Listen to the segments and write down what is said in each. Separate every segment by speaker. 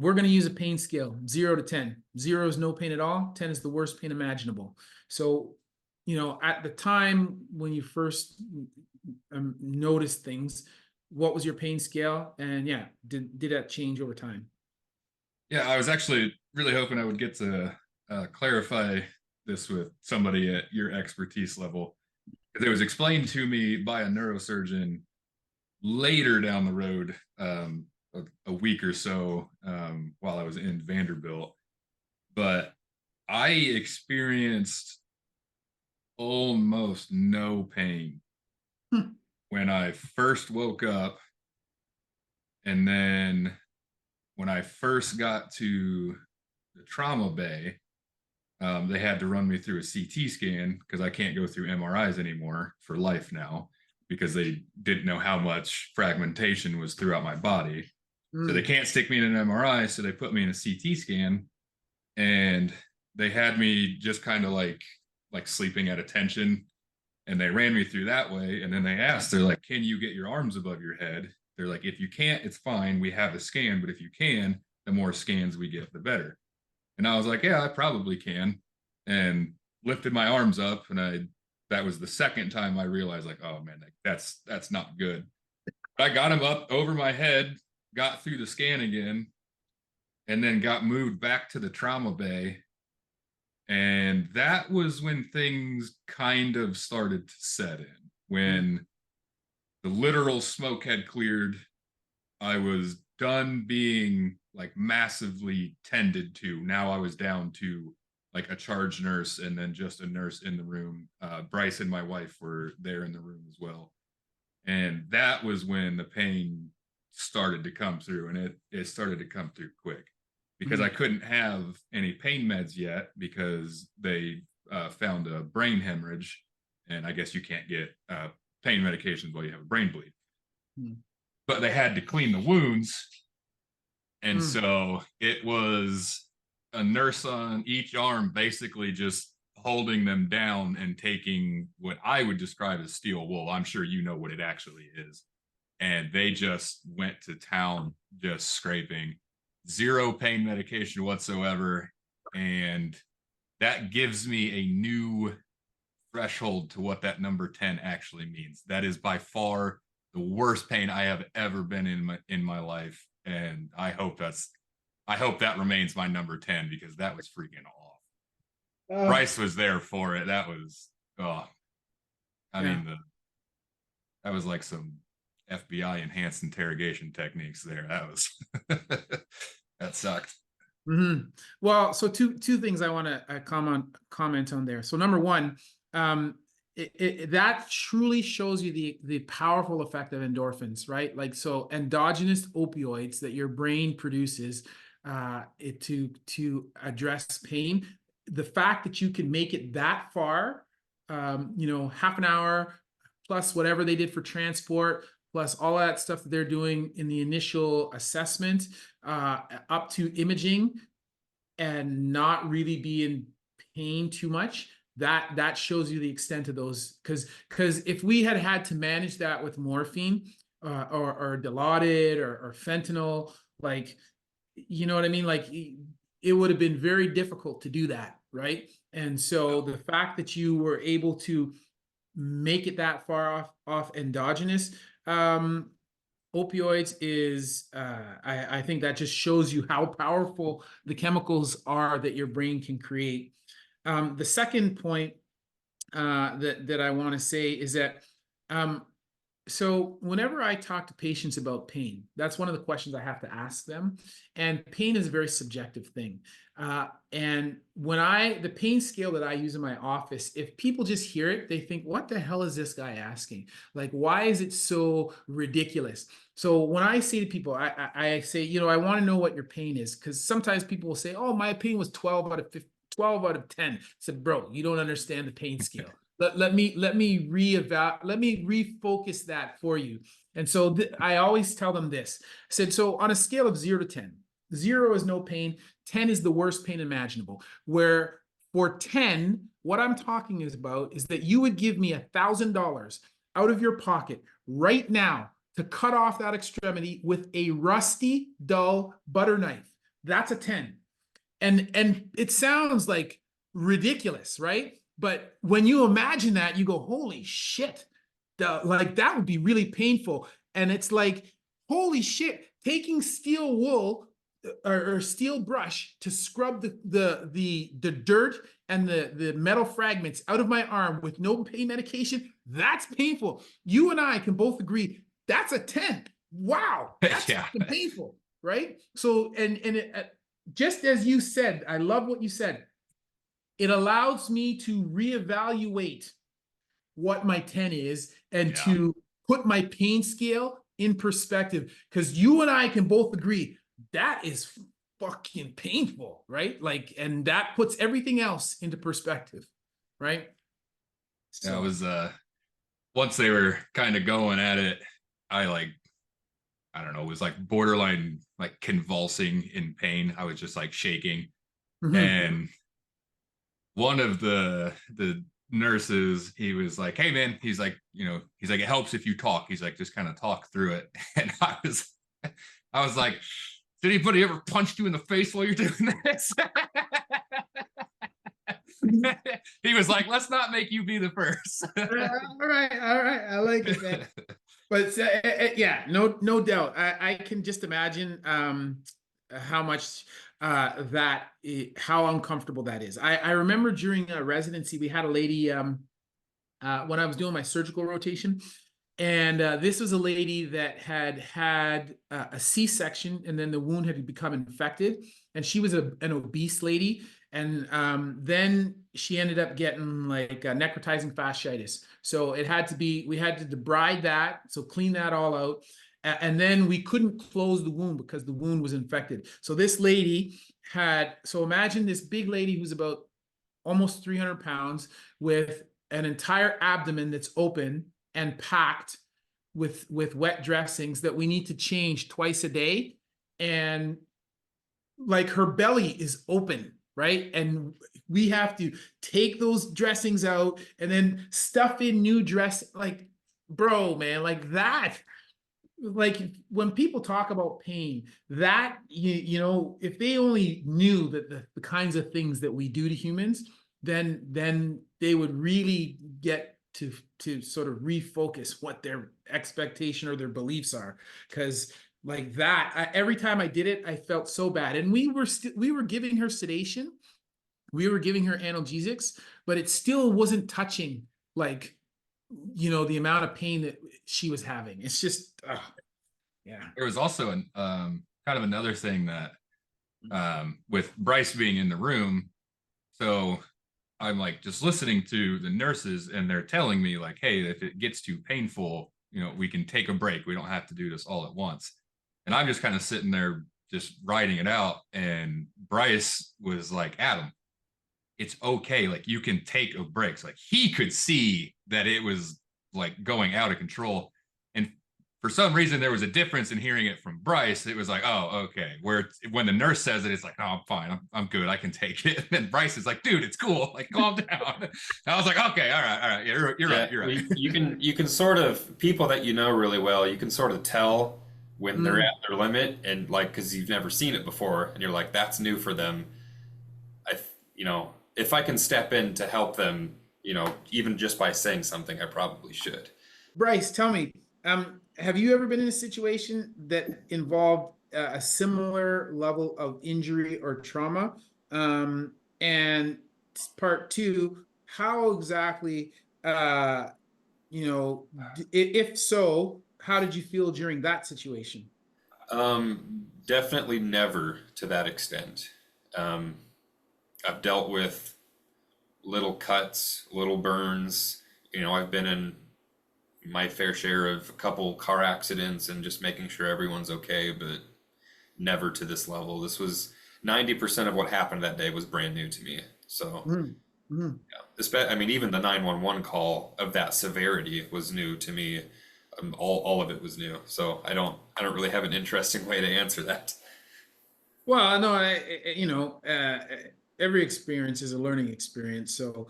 Speaker 1: we're going to use a pain scale, 0 to 10. 0 is no pain at all. 10 is the worst pain imaginable. So, at the time when you first noticed things, what was your pain scale? And yeah, did that change over time?
Speaker 2: Yeah, I was actually really hoping I would get to clarify this with somebody at your expertise level. Because it was explained to me by a neurosurgeon later down the road, a week or so, while I was in Vanderbilt. But I experienced almost no pain when I first woke up. And then when I first got to the trauma bay, they had to run me through a CT scan because I can't go through MRIs anymore for life now because they didn't know how much fragmentation was throughout my body. So they can't stick me in an MRI. So they put me in a CT scan, and they had me just kind of like sleeping at attention, and they ran me through that way. And then they asked, they're like, can you get your arms above your head? They're like, if you can't, it's fine. We have a scan, but if you can, the more scans we get, the better. And I was like, yeah, I probably can. And lifted my arms up, and that was the second time I realized, like, oh man, that's not good. But I got him up over my head, got through the scan again, and then got moved back to the trauma bay. And that was when things kind of started to set in. When the literal smoke had cleared, I was done being like massively tended to. Now I was down to like a charge nurse and then just a nurse in the room. Bryce and my wife were there in the room as well. And that was when the pain started to come through, and it started to come through quick because I couldn't have any pain meds yet because they found a brain hemorrhage, and I guess you can't get pain medications while you have a brain bleed. But they had to clean the wounds, and so it was a nurse on each arm basically just holding them down and taking what I would describe as steel wool. I'm sure you know what it actually is. And they just went to town, just scraping, 0 pain medication whatsoever. And that gives me a new threshold to what that number 10 actually means. That is by far the worst pain I have ever been in my life. And I hope that remains my number 10 because that was freaking off. Bryce was there for it. That was, I mean, that was like some FBI enhanced interrogation techniques there. That was, that sucked.
Speaker 1: Well, so two things I want to comment on there. So number one, that truly shows you the powerful effect of endorphins, right? Like, so endogenous opioids that your brain produces to address pain. The fact that you can make it that far, half an hour plus whatever they did for transport, plus all that stuff that they're doing in the initial assessment, up to imaging, and not really be in pain too much, that shows you the extent of those. Because if we had to manage that with morphine or Dilaudid or fentanyl, like, you know what I mean? Like, it would have been very difficult to do that, right? And so the fact that you were able to make it that far off endogenous opioids is, I think that just shows you how powerful the chemicals are that your brain can create. The second point that I want to say is that so whenever I talk to patients about pain, that's one of the questions I have to ask them. And pain is a very subjective thing. And when the pain scale that I use in my office, if people just hear it, they think, what the hell is this guy asking? Like, why is it so ridiculous? So when I say to people, I say, I want to know what your pain is. Because sometimes people will say, oh, my pain was 12 out of 15, 12 out of 10. I said, bro, you don't understand the pain scale. Let me refocus that for you. And so I always tell them this. I said, so on a scale of 0 to 10, 0 is no pain, 10 is the worst pain imaginable. Where for 10, what I'm talking about is that you would give me $1,000 out of your pocket right now to cut off that extremity with a rusty, dull butter knife. that's a 10. And it sounds like ridiculous, right? But when you imagine that, you go, holy shit. Like that would be really painful. And it's like, holy shit, taking steel wool or steel brush to scrub the dirt and the metal fragments out of my arm with no pain medication, that's painful. You and I can both agree that's a 10. Wow, that's
Speaker 2: Yeah.
Speaker 1: painful, right? So just as you said, I love what you said. It allows me to reevaluate what my 10 is and to put my pain scale in perspective, because you and I can both agree that is fucking painful, right? Like, and that puts everything else into perspective, right?
Speaker 2: So it was once they were kind of going at it, I don't know, it was like borderline like convulsing in pain. I was just like shaking. And one of the nurses, he was like, hey man, he's like, he's like, it helps if you talk. He's like, just kind of talk through it. And I was like, did anybody ever punch you in the face while you're doing this? He was like, let's not make you be the first.
Speaker 1: All right. I like it, man. But yeah, no doubt. I can just imagine how much how uncomfortable that is. I remember during a residency, we had a lady when I was doing my surgical rotation, and this was a lady that had a C-section, and then the wound had become infected, and she was an obese lady, and then she ended up getting like necrotizing fasciitis. So we had to debride that, so clean that all out. And then we couldn't close the wound because the wound was infected. So this lady so imagine this big lady who's about almost 300 pounds with an entire abdomen that's open and packed with wet dressings that we need to change twice a day. And like her belly is open, right? And we have to take those dressings out and then stuff in new dress. Like, bro, man, like that. Like when people talk about pain, that you know, if they only knew that the kinds of things that we do to humans, then they would really get to sort of refocus what their expectation or their beliefs are. Because like that, every time I did it, I felt so bad. And we were giving her sedation, we were giving her analgesics, but it still wasn't touching like, the amount of pain that she was having. It's just, yeah.
Speaker 2: There was also an kind of another thing that with Bryce being in the room, so I'm like just listening to the nurses, and they're telling me like, hey, if it gets too painful, we can take a break. We don't have to do this all at once. And I'm just kind of sitting there just writing it out. And Bryce was like, Adam, it's okay. Like you can take a break. So, like he could see that it was like going out of control. And for some reason, there was a difference in hearing it from Bryce. It was like, oh, okay. Where when the nurse says it, it's like, oh, I'm fine. I'm good. I can take it. And then Bryce is like, dude, it's cool. Like, calm down. And I was like, okay, all right. Yeah, you're right. You're right.
Speaker 3: You can sort of, people that you know really well, you can sort of tell when they're at their limit, and like, because you've never seen it before, and you're like, that's new for them. If I can step in to help them, even just by saying something, I probably should.
Speaker 1: Bryce, tell me, have you ever been in a situation that involved a similar level of injury or trauma? And part two, how exactly, if so, how did you feel during that situation?
Speaker 3: Definitely never to that extent. I've dealt with little cuts, little burns. I've been in my fair share of a couple car accidents and just making sure everyone's okay, but never to this level. This was 90% of what happened that day was brand new to me. So, yeah. Even the 911 call of that severity was new to me. All of it was new. So I don't really have an interesting way to answer that.
Speaker 1: Well, no, every experience is a learning experience. So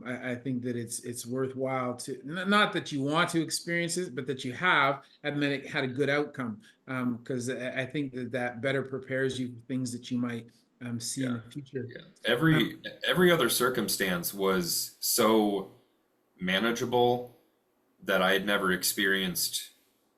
Speaker 1: I think that it's worthwhile to, not that you want to experience it, but that you have, and then it had a good outcome. Because I think that better prepares you for things that you might see in the future.
Speaker 3: Yeah. Every other circumstance was so manageable that I had never experienced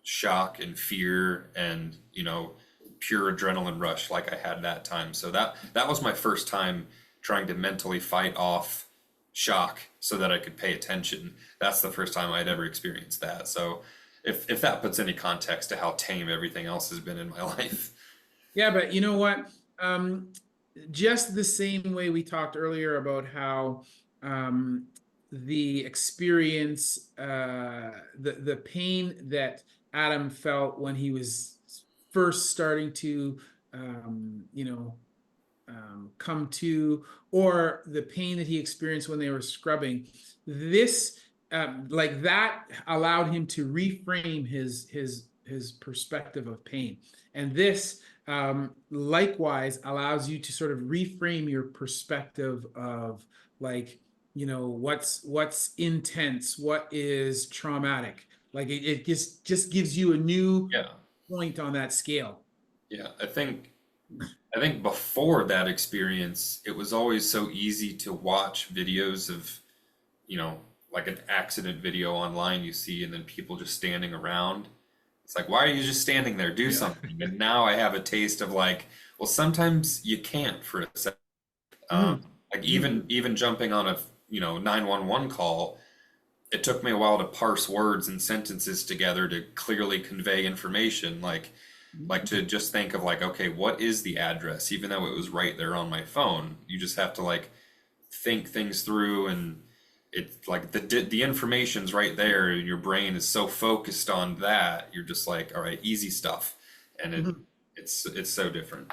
Speaker 3: shock and fear and, you know, pure adrenaline rush like I had that time. So that was my first time trying to mentally fight off shock so that I could pay attention. That's the first time I'd ever experienced that. So if that puts any context to how tame everything else has been in my life.
Speaker 1: Yeah, but you know what? Just the same way we talked earlier about how the experience, the pain that Adam felt when he was first starting to, you know, come to, or the pain that he experienced when they were scrubbing, this like that allowed him to reframe his perspective of pain, and this likewise allows you to sort of reframe your perspective of, like, you know, what's intense, what is traumatic. Like it just gives you a new
Speaker 3: Yeah.
Speaker 1: point on that scale.
Speaker 3: Yeah. I think before that experience, it was always so easy to watch videos of, you know, like an accident video online you see, and then people just standing around. It's like, why are you just standing there? Do something. And now I have a taste of like, well, sometimes you can't for a second. Like even jumping on a, you know, 911 call, it took me a while to parse words and sentences together to clearly convey information. Like to just think of like, okay, what is the address? Even though it was right there on my phone, you just have to like think things through, and it's like the information's right there. Your brain is so focused on that, you're just like, all right, easy stuff, and it's so different.